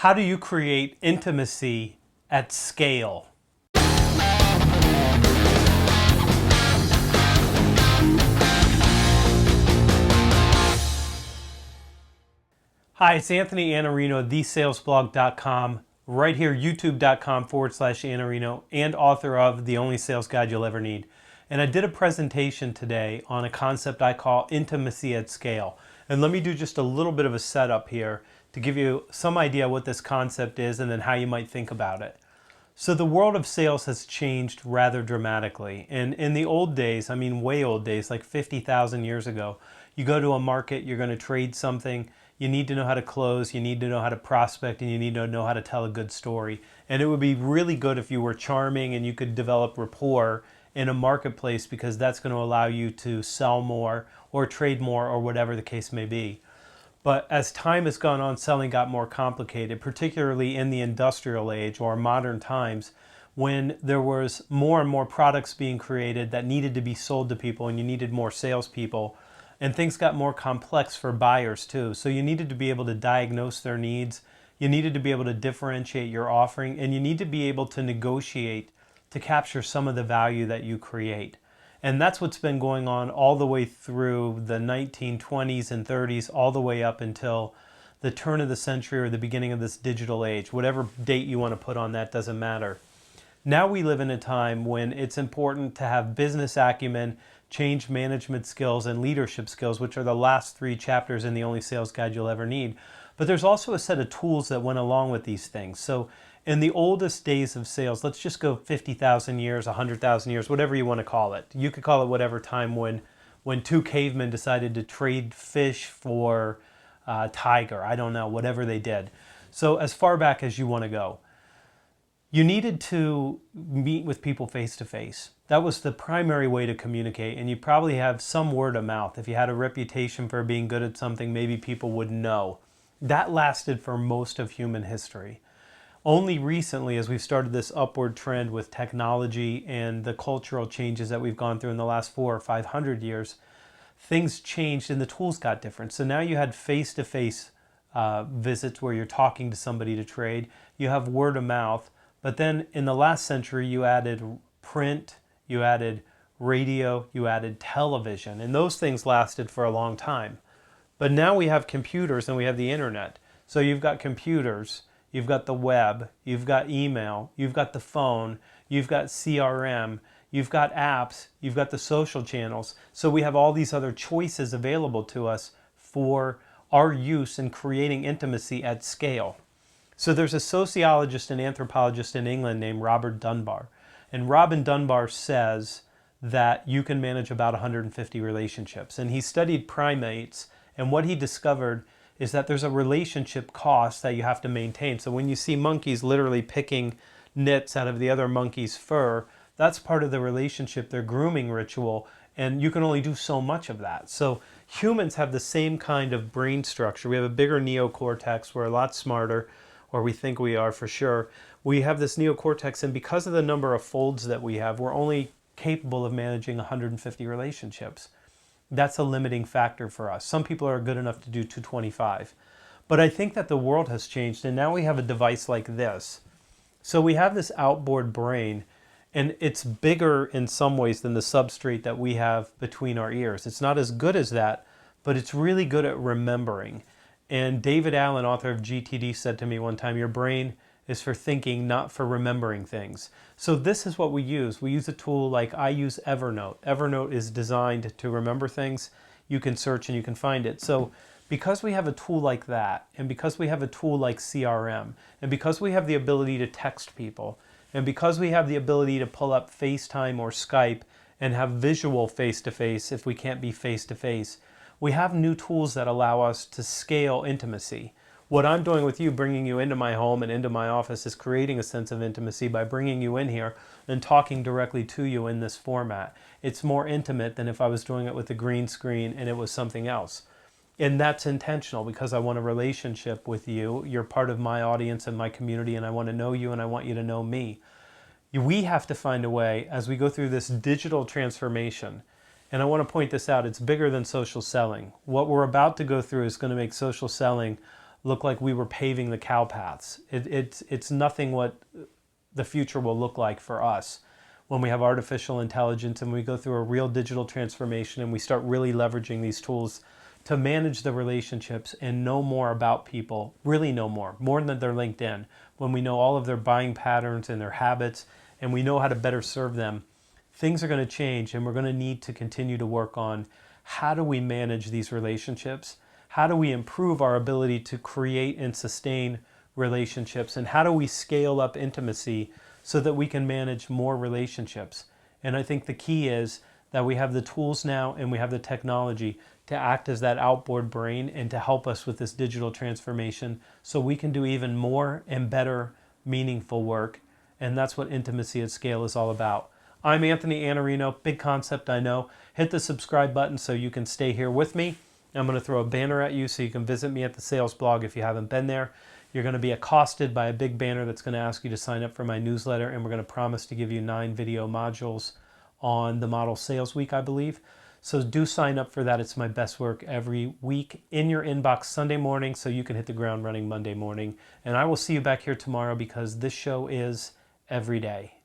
How do you create intimacy at scale? Hi, it's Anthony Iannarino, thesalesblog.com, right here, youtube.com/Iannarino, and author of The Only Sales Guide You'll Ever Need. And I did a presentation today on a concept I call intimacy at scale. And let me do just a little bit of a setup here to give you some idea what this concept is and then how you might think about it. So the world of sales has changed rather dramatically. And in the old days, I mean way old days, like 50,000 years ago, you go to a market, you're going to trade something, you need to know how to close, you need to know how to prospect, and you need to know how to tell a good story. And it would be really good if you were charming and you could develop rapport in a marketplace, because that's going to allow you to sell more or trade more or whatever the case may be. But as time has gone on, selling got more complicated, particularly in the industrial age or modern times, when there was more and more products being created that needed to be sold to people, and you needed more salespeople, and things got more complex for buyers too. So you needed to be able to diagnose their needs, you needed to be able to differentiate your offering, and you need to be able to negotiate to capture some of the value that you create. And that's what's been going on all the way through the 1920s and 30s, all the way up until the turn of the century or the beginning of this digital age. Whatever date you want to put on that doesn't matter. Now we live in a time when it's important to have business acumen, change management skills, and leadership skills, which are the last three chapters in The Only Sales Guide You'll Ever Need. But there's also a set of tools that went along with these things. So in the oldest days of sales, let's just go 50,000 years, 100,000 years, whatever you want to call it. You could call it whatever time when two cavemen decided to trade fish for tiger. I don't know, whatever they did. So as far back as you want to go, you needed to meet with people face to face. That was the primary way to communicate, and you probably have some word of mouth. If you had a reputation for being good at something, maybe people would know. That lasted for most of human history. Only recently, as we've started this upward trend with technology and the cultural changes that we've gone through in the last 400 or 500 years, things changed and the tools got different. So now you had face-to-face visits where you're talking to somebody to trade. You have word of mouth. But then in the last century, you added print, you added radio, you added television. And those things lasted for a long time. But now we have computers and we have the internet. So you've got computers, you've got the web, you've got email, you've got the phone, you've got CRM, you've got apps, you've got the social channels. So we have all these other choices available to us for our use in creating intimacy at scale. So there's a sociologist and anthropologist in England named Robert Dunbar. And Robin Dunbar says that you can manage about 150 relationships. And he studied primates, and what he discovered is that there's a relationship cost that you have to maintain. So when you see monkeys literally picking nits out of the other monkey's fur, that's part of the relationship, their grooming ritual, and you can only do so much of that. So humans have the same kind of brain structure. We have a bigger neocortex, we're a lot smarter, or we think we are for sure. We have this neocortex, and because of the number of folds that we have, we're only capable of managing 150 relationships. That's a limiting factor for us. Some people are good enough to do 225. But I think that the world has changed, and now we have a device like this. So we have this outboard brain, and it's bigger in some ways than the substrate that we have between our ears. It's not as good as that, but it's really good at remembering. And David Allen, author of GTD, said to me one time, your brain is for thinking, not for remembering things. So this is what we use. We use a tool like I use Evernote. Evernote is designed to remember things. You can search and you can find it. So because we have a tool like that, and because we have a tool like CRM, and because we have the ability to text people, and because we have the ability to pull up FaceTime or Skype and have visual face-to-face if we can't be face-to-face, we have new tools that allow us to scale intimacy. What I'm doing with you, bringing you into my home and into my office, is creating a sense of intimacy by bringing you in here and talking directly to you in this format. It's more intimate than if I was doing it with a green screen and it was something else. And that's intentional because I want a relationship with you. You're part of my audience and my community, and I want to know you and I want you to know me. We have to find a way as we go through this digital transformation. And I want to point this out, it's bigger than social selling. What we're about to go through is going to make social selling look like we were paving the cow paths. It's nothing what the future will look like for us when we have artificial intelligence and we go through a real digital transformation and we start really leveraging these tools to manage the relationships and know more about people, really know more than their LinkedIn. When we know all of their buying patterns and their habits and we know how to better serve them, things are going to change, and we're going to need to continue to work on how do we manage these relationships? How do we improve our ability to create and sustain relationships? And how do we scale up intimacy so that we can manage more relationships? And I think the key is that we have the tools now and we have the technology to act as that outboard brain and to help us with this digital transformation so we can do even more and better meaningful work. And that's what Intimacy at Scale is all about. I'm Anthony Iannarino. Big concept, I know. Hit the subscribe button so you can stay here with me. I'm going to throw a banner at you so you can visit me at the sales blog if you haven't been there. You're going to be accosted by a big banner that's going to ask you to sign up for my newsletter, and we're going to promise to give you 9 video modules on the Model Sales Week, I believe. So do sign up for that. It's my best work every week in your inbox Sunday morning so you can hit the ground running Monday morning. And I will see you back here tomorrow because this show is every day.